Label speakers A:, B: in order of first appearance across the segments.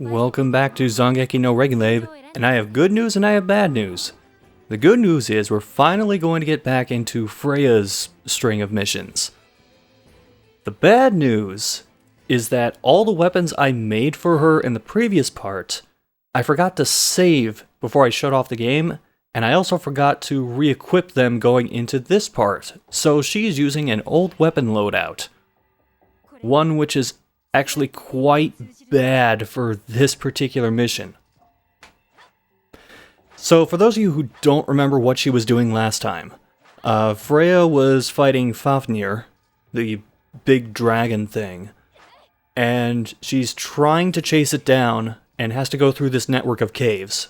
A: Welcome back to Zangeki no Reginleiv, and I have good news and I have bad news. The good news is we're finally going to get back into Freya's string of missions. The bad news is that all the weapons I made for her in the previous part, I forgot to save before I shut off the game, and I also forgot to re-equip them going into this part, so she's using an old weapon loadout. One which is actually quite bad for this particular mission. So for those of you who don't remember what she was doing last time, Freya was fighting Fafnir, the big dragon thing, and she's trying to chase it down and has to go through this network of caves.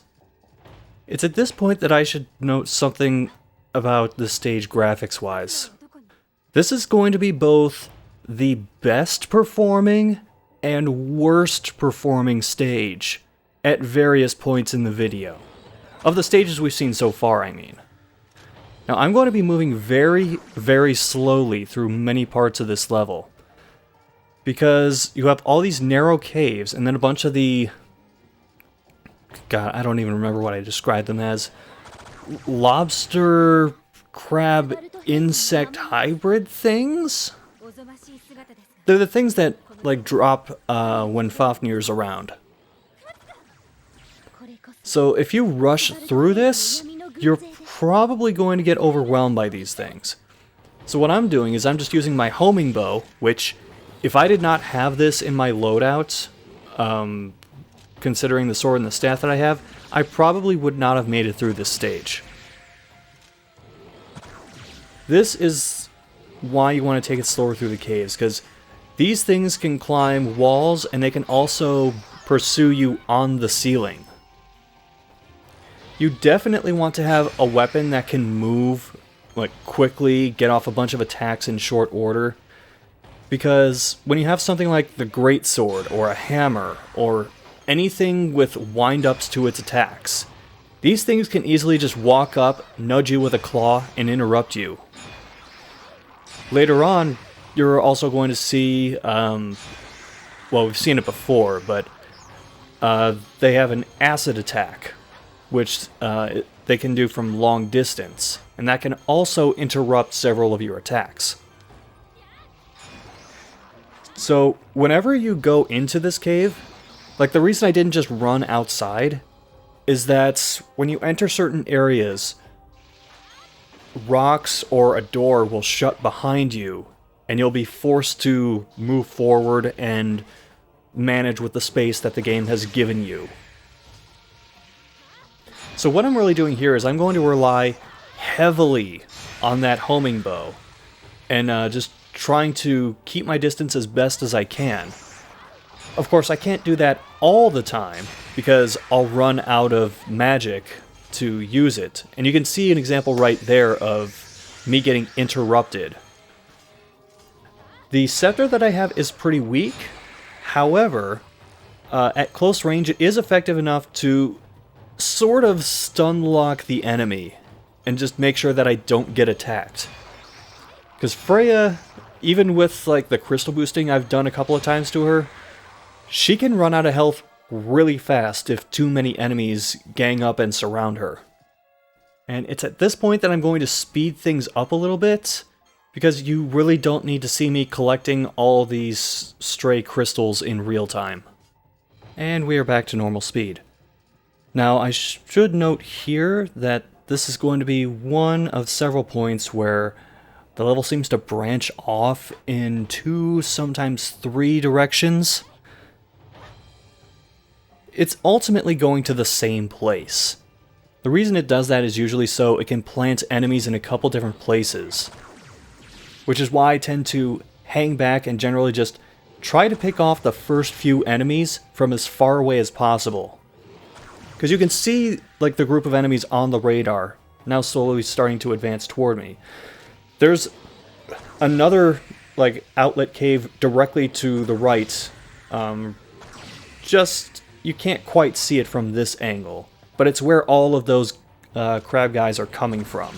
A: It's at this point that I should note something about the stage graphics-wise. This is going to be both the best performing and worst performing stage at various points in the video. Of the stages we've seen so far, I mean. Now, I'm going to be moving very, very slowly through many parts of this level, because you have all these narrow caves and then a bunch of the... God, I don't even remember what I described them as. Lobster, crab, insect hybrid things? They're the things that, like, drop when Fafnir's around. So if you rush through this, you're probably going to get overwhelmed by these things. So what I'm doing is I'm just using my homing bow, which, if I did not have this in my loadout, considering the sword and the staff that I have, I probably would not have made it through this stage. This is why you want to take it slower through the caves, because these things can climb walls and they can also pursue you on the ceiling. You definitely want to have a weapon that can move, like, quickly, get off a bunch of attacks in short order, because when you have something like the greatsword or a hammer or anything with wind-ups to its attacks, these things can easily just walk up, nudge you with a claw, and interrupt you. Later on, you're also going to see, well, we've seen it before, but they have an acid attack, which they can do from long distance, and that can also interrupt several of your attacks. So, whenever you go into this cave, like, the reason I didn't just run outside is that when you enter certain areas, rocks or a door will shut behind you, and you'll be forced to move forward and manage with the space that the game has given you. So what I'm really doing here is I'm going to rely heavily on that homing bow, and just trying to keep my distance as best as I can. Of course, I can't do that all the time, because I'll run out of magic to use it. And you can see an example right there of me getting interrupted. The scepter that I have is pretty weak. However, at close range, it is effective enough to sort of stun lock the enemy and just make sure that I don't get attacked. Because Freya, even with, like, the crystal boosting I've done a couple of times to her, she can run out of health really fast if too many enemies gang up and surround her. And it's at this point that I'm going to speed things up a little bit, because you really don't need to see me collecting all these stray crystals in real time. And we are back to normal speed. Now, I should note here that this is going to be one of several points where the level seems to branch off in 2, sometimes 3 directions. It's ultimately going to the same place. The reason it does that is usually so it can plant enemies in a couple different places, which is why I tend to hang back and generally just try to pick off the first few enemies from as far away as possible. Because you can see, like, the group of enemies on the radar now slowly starting to advance toward me. There's another, like, outlet cave directly to the right. You can't quite see it from this angle, but it's where all of those crab guys are coming from.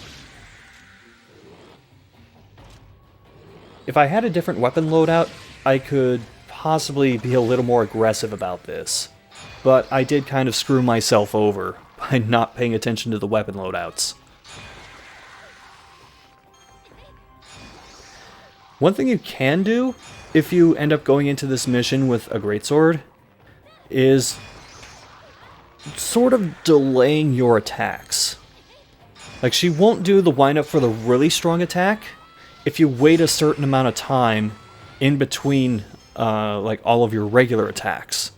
A: If I had a different weapon loadout, I could possibly be a little more aggressive about this, but I did kind of screw myself over by not paying attention to the weapon loadouts. One thing you can do, if you end up going into this mission with a greatsword, is sort of delaying your attacks. Like, she won't do the wind up for the really strong attack if you wait a certain amount of time in between like all of your regular attacks.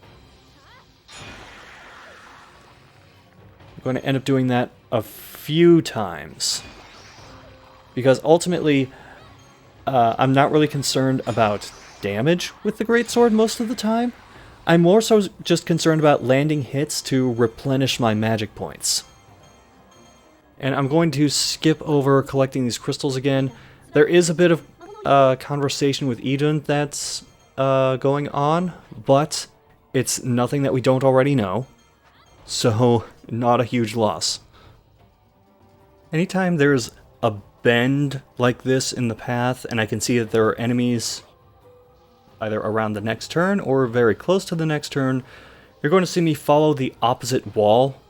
A: I'm going to end up doing that a few times, because ultimately I'm not really concerned about damage with the greatsword most of the time. I'm more so just concerned about landing hits to replenish my magic points. And I'm going to skip over collecting these crystals again. There is a bit of conversation with Eden that's going on, but it's nothing that we don't already know, so not a huge loss. Anytime there's a bend like this in the path, and I can see that there are enemies either around the next turn or very close to the next turn, you're going to see me follow the opposite wall.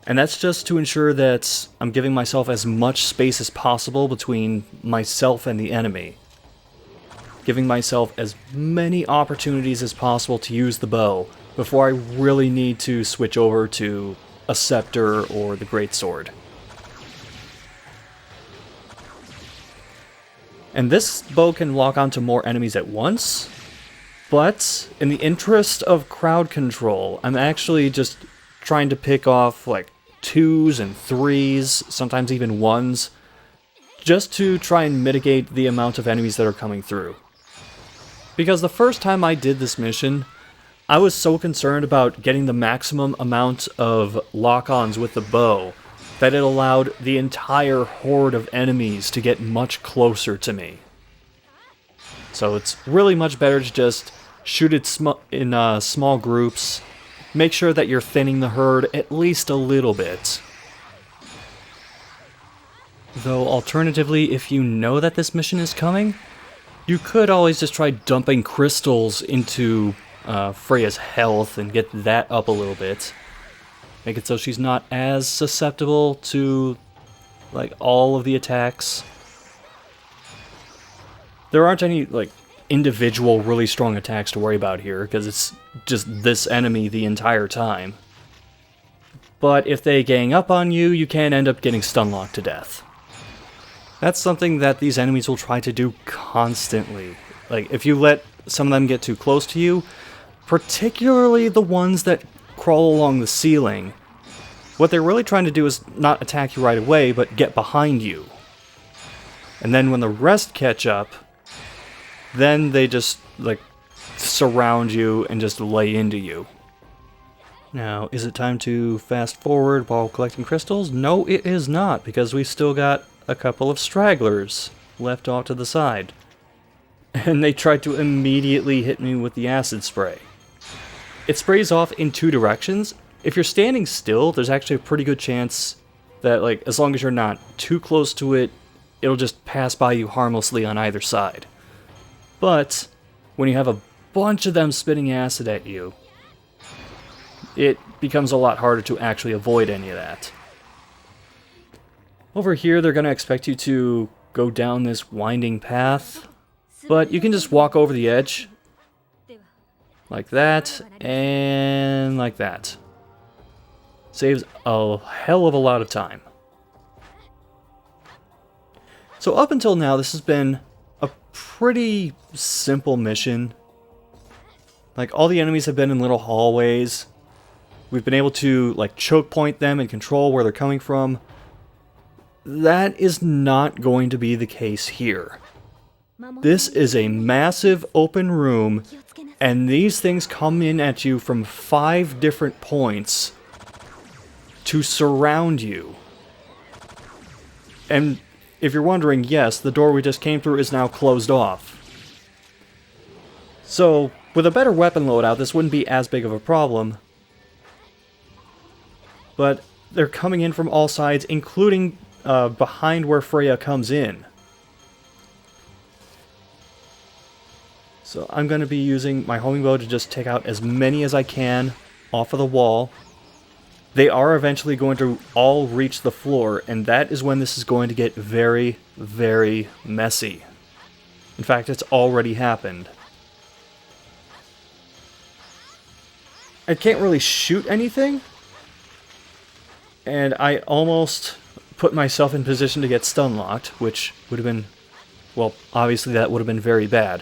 A: And that's just to ensure that I'm giving myself as much space as possible between myself and the enemy. Giving myself as many opportunities as possible to use the bow before I really need to switch over to a scepter or the greatsword. And this bow can lock onto more enemies at once, but in the interest of crowd control, I'm actually just trying to pick off like 2s and 3s, sometimes even 1s, just to try and mitigate the amount of enemies that are coming through. Because the first time I did this mission, I was so concerned about getting the maximum amount of lock-ons with the bow that it allowed the entire horde of enemies to get much closer to me. So it's really much better to just shoot it in small groups, make sure that you're thinning the herd at least a little bit. Though alternatively, if you know that this mission is coming, you could always just try dumping crystals into Freya's health and get that up a little bit. Make it so she's not as susceptible to like all of the attacks. There aren't any like individual really strong attacks to worry about here, because it's just this enemy the entire time. But if they gang up on you, you can end up getting stun-locked to death. That's something that these enemies will try to do constantly. Like, if you let some of them get too close to you, particularly the ones that crawl along the ceiling, what they're really trying to do is not attack you right away, but get behind you. And then when the rest catch up, then they just, like, surround you and just lay into you. Now, is it time to fast forward while collecting crystals? No, it is not, because we've still got a couple of stragglers left off to the side. And they tried to immediately hit me with the acid spray. It sprays off in 2 directions. If you're standing still, there's actually a pretty good chance that, like, as long as you're not too close to it, it'll just pass by you harmlessly on either side. But when you have a bunch of them spitting acid at you, it becomes a lot harder to actually avoid any of that. Over here, they're going to expect you to go down this winding path, but you can just walk over the edge, like that, and like that. Saves a hell of a lot of time. So up until now, this has been a pretty simple mission. Like, all the enemies have been in little hallways. We've been able to, like, choke point them and control where they're coming from. That is not going to be the case here. This is a massive open room, and these things come in at you from 5 different points to surround you. And if you're wondering, yes, the door we just came through is now closed off. So, with a better weapon loadout, this wouldn't be as big of a problem. But they're coming in from all sides, including behind where Freya comes in. So I'm going to be using my homing bow to just take out as many as I can off of the wall. They are eventually going to all reach the floor, and that is when this is going to get very, very messy. In fact, it's already happened. I can't really shoot anything, and I almost put myself in position to get stun locked, which would have been, well, obviously that would have been very bad.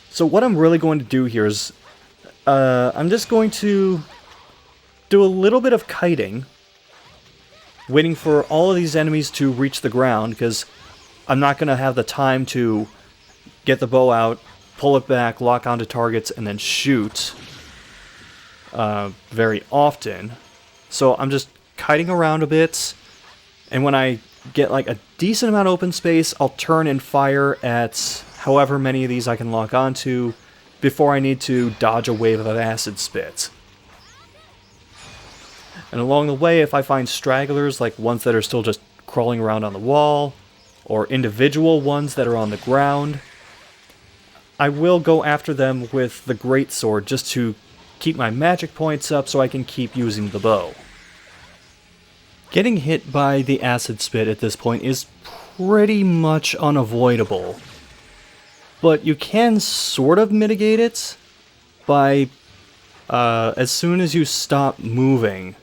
A: So what I'm really going to do here is, I'm just going to do a little bit of kiting, waiting for all of these enemies to reach the ground, because I'm not going to have the time to get the bow out, pull it back, lock onto targets, and then shoot very often. So I'm just kiting around a bit, and when I get like a decent amount of open space, I'll turn and fire at however many of these I can lock onto before I need to dodge a wave of acid spit. And along the way, if I find stragglers, like ones that are still just crawling around on the wall, or individual ones that are on the ground, I will go after them with the greatsword just to keep my magic points up so I can keep using the bow. Getting hit by the acid spit at this point is pretty much unavoidable, but you can sort of mitigate it by, as soon as you stop moving,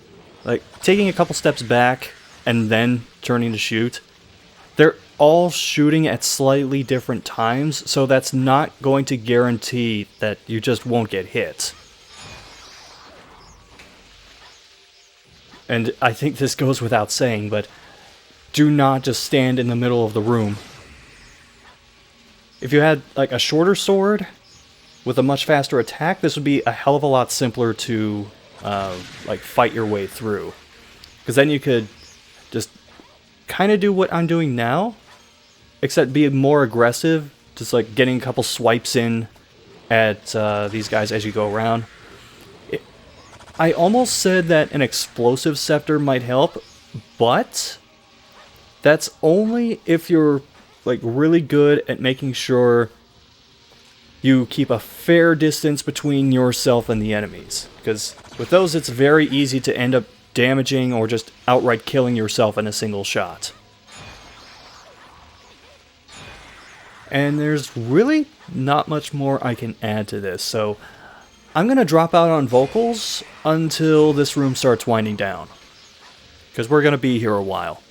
A: like taking a couple steps back and then turning to shoot. They're all shooting at slightly different times, so that's not going to guarantee that you just won't get hit. And I think this goes without saying, but do not just stand in the middle of the room. If you had like a shorter sword with a much faster attack, this would be a hell of a lot simpler to like fight your way through. Because then you could just kind of do what I'm doing now, except be more aggressive, just like getting a couple swipes in at these guys as you go around. I almost said that an explosive scepter might help, but that's only if you're like really good at making sure you keep a fair distance between yourself and the enemies. Because with those, it's very easy to end up damaging or just outright killing yourself in a single shot. And there's really not much more I can add to this, so I'm going to drop out on vocals until this room starts winding down, because we're going to be here a while.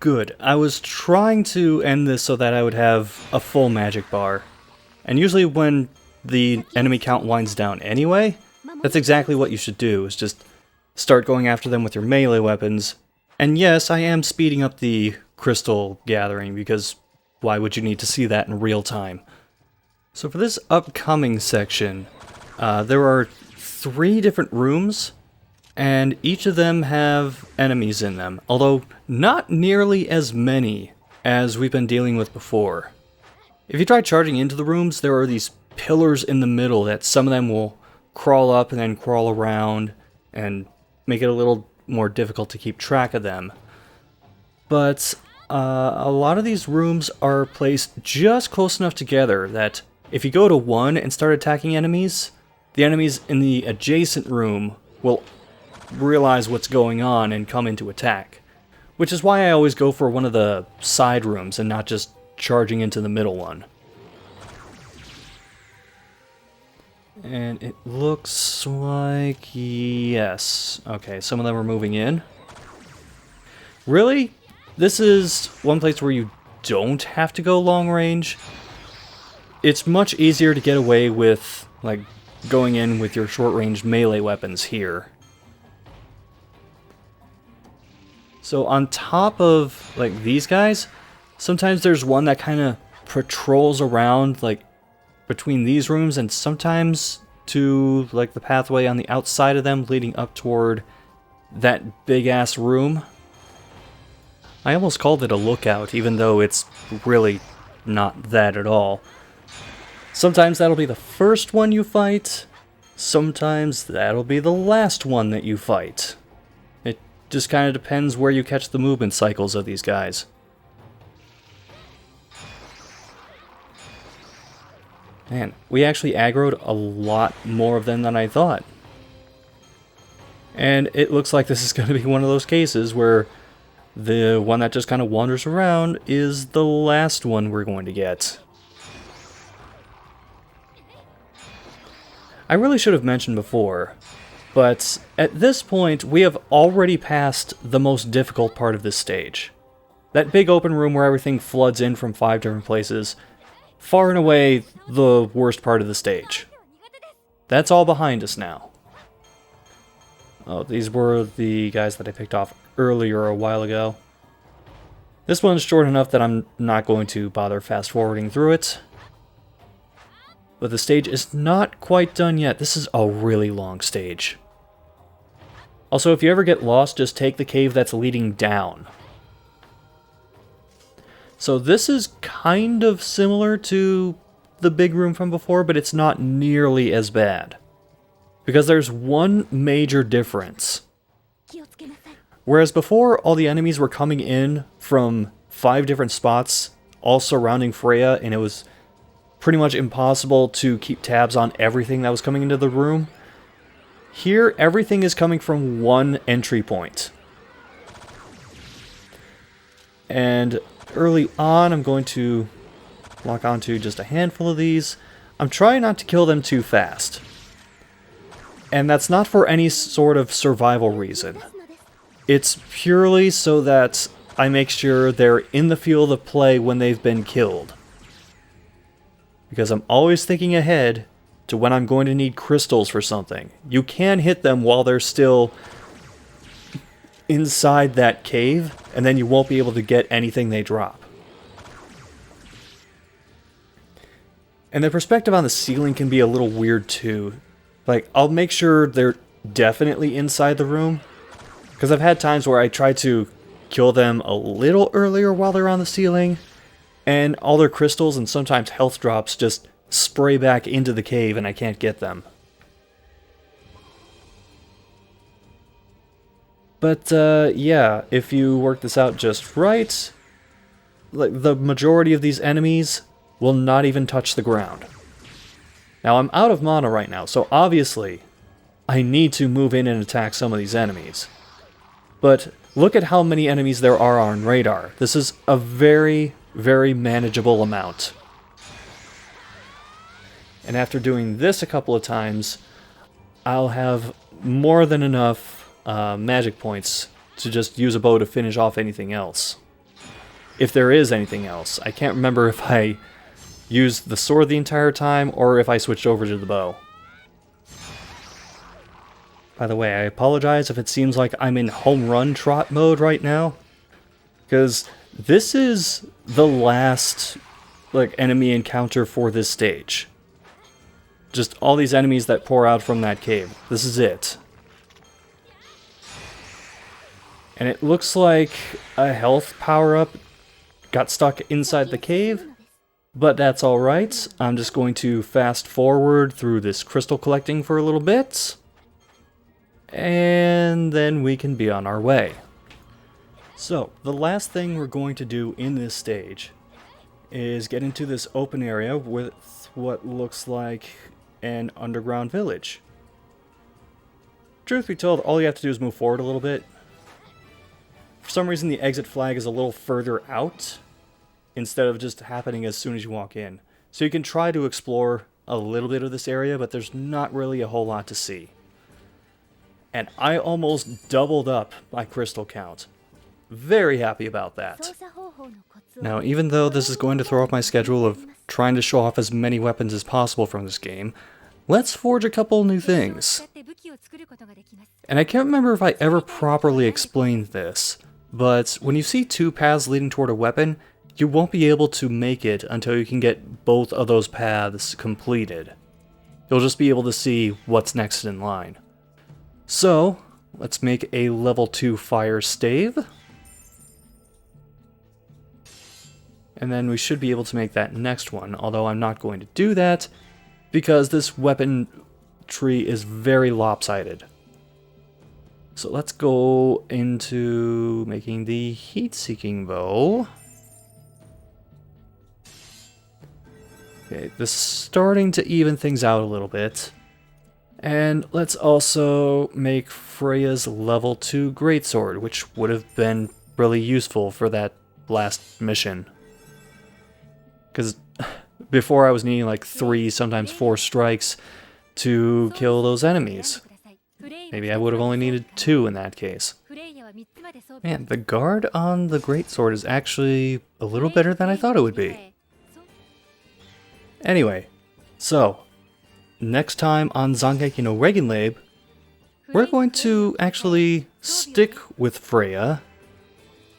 A: Good. I was trying to end this so that I would have a full magic bar. And usually when the enemy count winds down anyway, that's exactly what you should do, is just start going after them with your melee weapons. And yes, I am speeding up the crystal gathering, because why would you need to see that in real time? So for this upcoming section, there are 3 different rooms, and each of them have enemies in them, although not nearly as many as we've been dealing with before. If you try charging into the rooms, there are these pillars in the middle that some of them will crawl up and then crawl around and make it a little more difficult to keep track of them. But a lot of these rooms are placed just close enough together that if you go to one and start attacking enemies, the enemies in the adjacent room will realize what's going on and come into attack. Which is why I always go for one of the side rooms and not just charging into the middle one. And it looks like, yes. Okay, some of them are moving in. Really? This is one place where you don't have to go long range. It's much easier to get away with, like, going in with your short-range melee weapons here. So on top of, like, these guys, sometimes there's one that kind of patrols around, like, between these rooms, and sometimes to, like, the pathway on the outside of them leading up toward that big-ass room. I almost called it a lookout, even though it's really not that at all. Sometimes that'll be the first one you fight, sometimes that'll be the last one that you fight. It just kind of depends where you catch the movement cycles of these guys. Man, we actually aggroed a lot more of them than I thought. And it looks like this is going to be one of those cases where the one that just kind of wanders around is the last one we're going to get. I really should have mentioned before, but at this point we have already passed the most difficult part of this stage. That big open room where everything floods in from 5 different places, far and away the worst part of the stage. That's all behind us now. Oh, these were the guys that I picked off earlier a while ago. This one's short enough that I'm not going to bother fast forwarding through it. But the stage is not quite done yet. This is a really long stage. Also, if you ever get lost, just take the cave that's leading down. So this is kind of similar to the big room from before, but it's not nearly as bad. Because there's one major difference. Whereas before, all the enemies were coming in from 5 different spots, all surrounding Freya, and it was pretty much impossible to keep tabs on everything that was coming into the room. Here, everything is coming from one entry point. And early on, I'm going to lock onto just a handful of these. I'm trying not to kill them too fast. And that's not for any sort of survival reason. It's purely so that I make sure they're in the field of play when they've been killed. Because I'm always thinking ahead to when I'm going to need crystals for something. You can hit them while they're still inside that cave, and then you won't be able to get anything they drop. And the perspective on the ceiling can be a little weird too. Like, I'll make sure they're definitely inside the room, because I've had times where I try to kill them a little earlier while they're on the ceiling, and all their crystals and sometimes health drops just spray back into the cave and I can't get them. But yeah, if you work this out just right, like, the majority of these enemies will not even touch the ground. Now, I'm out of mana right now, so obviously I need to move in and attack some of these enemies. But look at how many enemies there are on radar. This is a very, very manageable amount. And after doing this a couple of times, I'll have more than enough magic points to just use a bow to finish off anything else. if there is anything else. I can't remember if I used the sword the entire time or if I switched over to the bow. By the way, I apologize if it seems like I'm in home run trot mode right now, because this is the last enemy encounter for this stage. Just all these enemies that pour out from that cave. This is it. And it looks like a health power-up got stuck inside the cave, but that's alright. I'm just going to fast forward through this crystal collecting for a little bit, and then we can be on our way. So, the last thing we're going to do in this stage is get into this open area with what looks like an underground village. Truth be told, all you have to do is move forward a little bit. For some reason, the exit flag is a little further out instead of just happening as soon as you walk in. So you can try to explore a little bit of this area, but there's not really a whole lot to see. And I almost doubled up my crystal count. Very happy about that. Now, even though this is going to throw off my schedule of trying to show off as many weapons as possible from this game, let's forge a couple new things. And I can't remember if I ever properly explained this, but when you see two paths leading toward a weapon, you won't be able to make it until you can get both of those paths completed. You'll just be able to see what's next in line. So, let's make a level 2 fire stave. And then we should be able to make that next one, although I'm not going to do that because this weapon tree is very lopsided. So let's go into making the heat-seeking bow. Okay, this is starting to even things out a little bit. And let's also make Freya's level 2 greatsword, which would have been really useful for that last mission. Because before I was needing like 3, sometimes 4 strikes to kill those enemies. Maybe I would have only needed 2 in that case. Man, the guard on the greatsword is actually a little better than I thought it would be. Anyway, so next time on Zangeki no Reginleiv, we're going to actually stick with Freya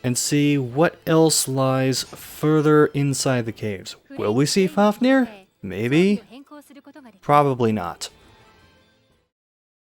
A: and see what else lies further inside the caves. Will we see Fafnir? Maybe. Probably not.